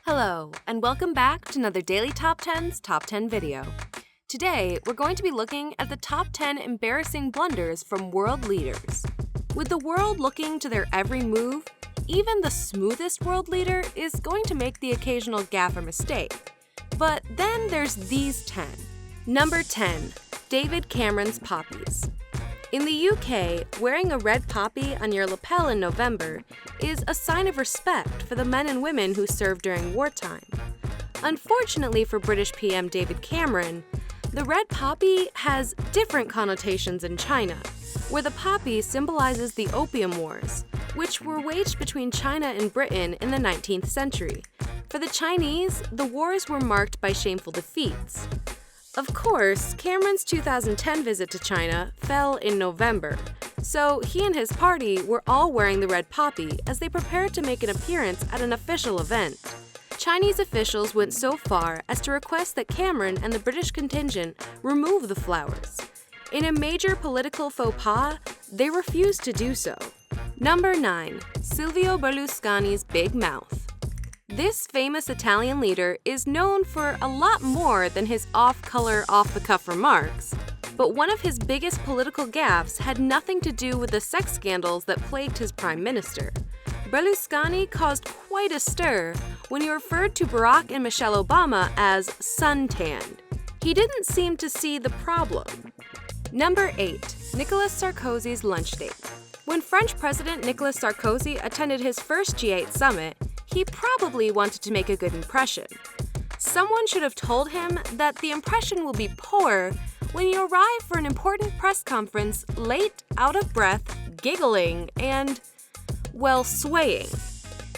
Hello, and welcome back to another Daily Top 10's Top 10 video. Today, we're going to be looking at the top 10 embarrassing blunders from world leaders. With the world looking to their every move, even the smoothest world leader is going to make the occasional gaffe or mistake. But then there's these 10. Number 10. David Cameron's poppies. In the UK, wearing a red poppy on your lapel in November is a sign of respect for the men and women who served during wartime. Unfortunately for British PM David Cameron, the red poppy has different connotations in China, where the poppy symbolizes the Opium Wars, which were waged between China and Britain in the 19th century. For the Chinese, the wars were marked by shameful defeats. Of course, Cameron's 2010 visit to China fell in November, so he and his party were all wearing the red poppy as they prepared to make an appearance at an official event. Chinese officials went so far as to request that Cameron and the British contingent remove the flowers. In a major political faux pas, they refused to do so. Number 9. Silvio Berlusconi's big mouth. This famous Italian leader is known for a lot more than his off-color, off-the-cuff remarks, but one of his biggest political gaffes had nothing to do with the sex scandals that plagued his prime minister. Berlusconi caused quite a stir when he referred to Barack and Michelle Obama as suntanned. He didn't seem to see the problem. Number 8. Nicolas Sarkozy's lunch date. When French President Nicolas Sarkozy attended his first G8 summit, he probably wanted to make a good impression. Someone should have told him that the impression will be poor when you arrive for an important press conference late, out of breath, giggling, and, well, swaying.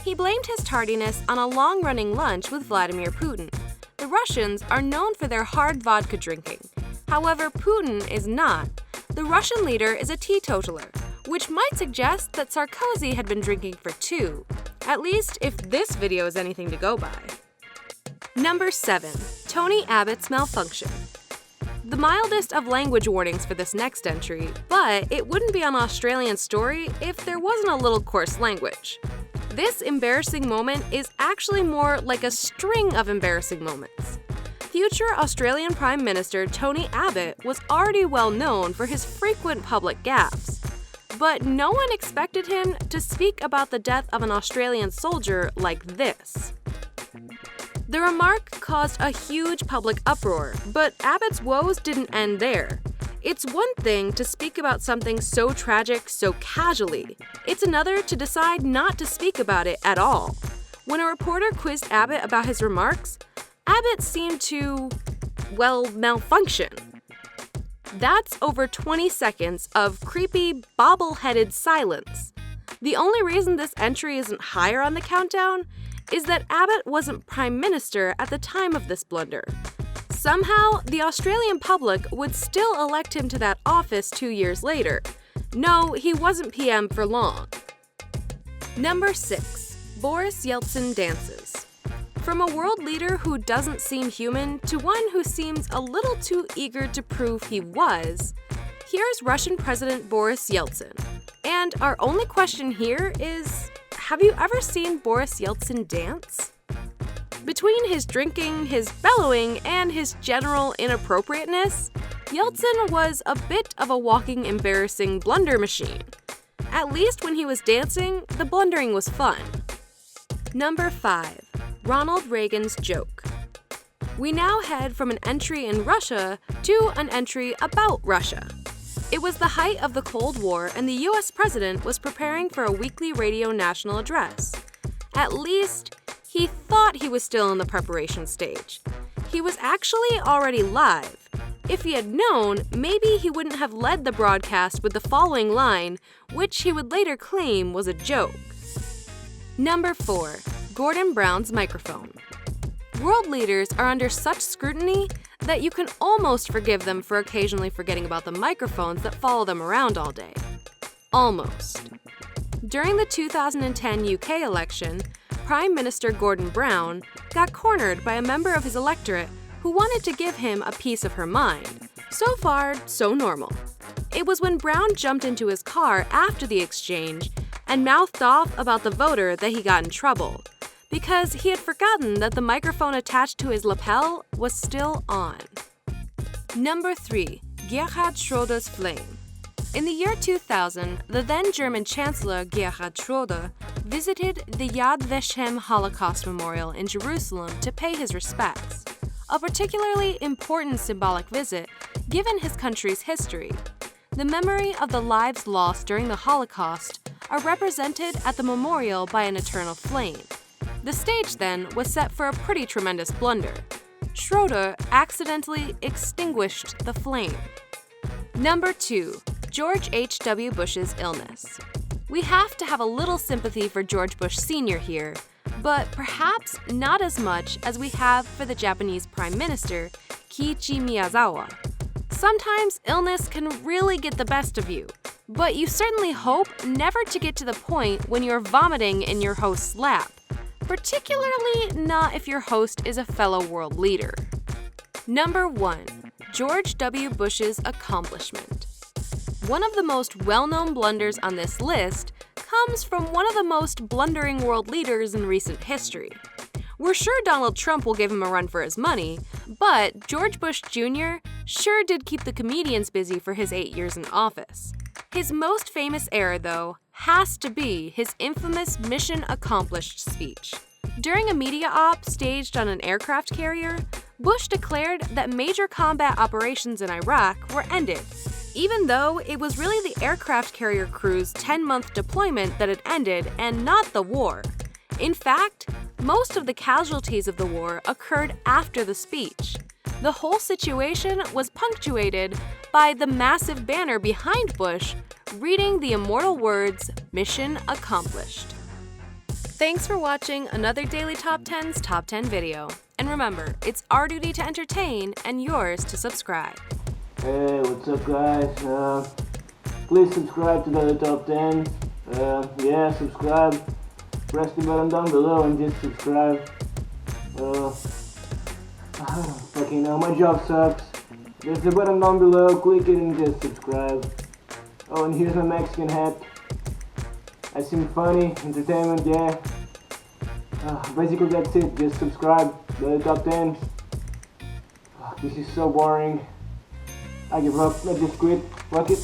He blamed his tardiness on a long-running lunch with Vladimir Putin. The Russians are known for their hard vodka drinking. However, Putin is not. The Russian leader is a teetotaler, which might suggest that Sarkozy had been drinking for two. At least if this video is anything to go by. Number 7. Tony Abbott's malfunction. The mildest of language warnings for this next entry, but it wouldn't be an Australian story if there wasn't a little coarse language. This embarrassing moment is actually more like a string of embarrassing moments. Future Australian Prime Minister Tony Abbott was already well known for his frequent public gaffes. But no one expected him to speak about the death of an Australian soldier like this. The remark caused a huge public uproar, but Abbott's woes didn't end there. It's one thing to speak about something so tragic so casually. It's another to decide not to speak about it at all. When a reporter quizzed Abbott about his remarks, Abbott seemed to, malfunction. That's over 20 seconds of creepy, bobble-headed silence. The only reason this entry isn't higher on the countdown is that Abbott wasn't Prime Minister at the time of this blunder. Somehow, the Australian public would still elect him to that office 2 years later. No, he wasn't PM for long. Number 6. Boris Yeltsin dances. From a world leader who doesn't seem human to one who seems a little too eager to prove he was, here's Russian President Boris Yeltsin. And our only question here is, have you ever seen Boris Yeltsin dance? Between his drinking, his bellowing, and his general inappropriateness, Yeltsin was a bit of a walking embarrassing blunder machine. At least when he was dancing, the blundering was fun. Number 5. Ronald Reagan's joke. We now head from an entry in Russia to an entry about Russia. It was the height of the Cold War and the US president was preparing for a weekly radio national address. At least, he thought he was still in the preparation stage. He was actually already live. If he had known, maybe he wouldn't have led the broadcast with the following line, which he would later claim was a joke. Number 4. Gordon Brown's microphone. World leaders are under such scrutiny that you can almost forgive them for occasionally forgetting about the microphones that follow them around all day. Almost. During the 2010 UK election, Prime Minister Gordon Brown got cornered by a member of his electorate who wanted to give him a piece of her mind. So far, so normal. It was when Brown jumped into his car after the exchange and mouthed off about the voter that he got in trouble. because he had forgotten that the microphone attached to his lapel was still on. Number 3. Jihad Schroeders' flame. In the year 2000, the then German Chancellor Jihad Schroeder visited the Yad Vashem Holocaust Memorial in Jerusalem to pay his respects, a particularly important symbolic visit given his country's history. The memory of the lives lost during the Holocaust are represented at the memorial by an eternal flame. The stage then was set for a pretty tremendous blunder. Schroeder accidentally extinguished the flame. Number 2. George H.W. Bush's illness. We have to have a little sympathy for George Bush Sr. here, but perhaps not as much as we have for the Japanese Prime Minister, Kiichi Miyazawa. Sometimes illness can really get the best of you, but you certainly hope never to get to the point when you're vomiting in your host's lap, particularly not if your host is a fellow world leader. Number 1. George W. Bush's accomplishment. One of the most well-known blunders on this list comes from one of the most blundering world leaders in recent history. We're sure Donald Trump will give him a run for his money, but George Bush Jr. sure did keep the comedians busy for his 8 years in office. His most famous error, though, has to be his infamous Mission Accomplished speech. During a media op staged on an aircraft carrier, Bush declared that major combat operations in Iraq were ended, even though it was really the aircraft carrier crew's 10-month deployment that had ended and not the war. In fact, most of the casualties of the war occurred after the speech. The whole situation was punctuated by the massive banner behind Bush reading the immortal words, "Mission Accomplished." Thanks for watching another Daily Top 10's Top 10 video. And remember, it's our duty to entertain and yours to subscribe. Hey, what's up guys? Please subscribe to Daily Top 10. Subscribe. Press the button down below and just subscribe. Fucking hell, my job sucks. There's the button down below, click it and just subscribe. Oh, and here's my Mexican hat. I seem funny, entertainment, yeah. Basically that's it, just subscribe. Daily Top 10. Fuck, this is so boring. I give up, I just quit. Fuck it.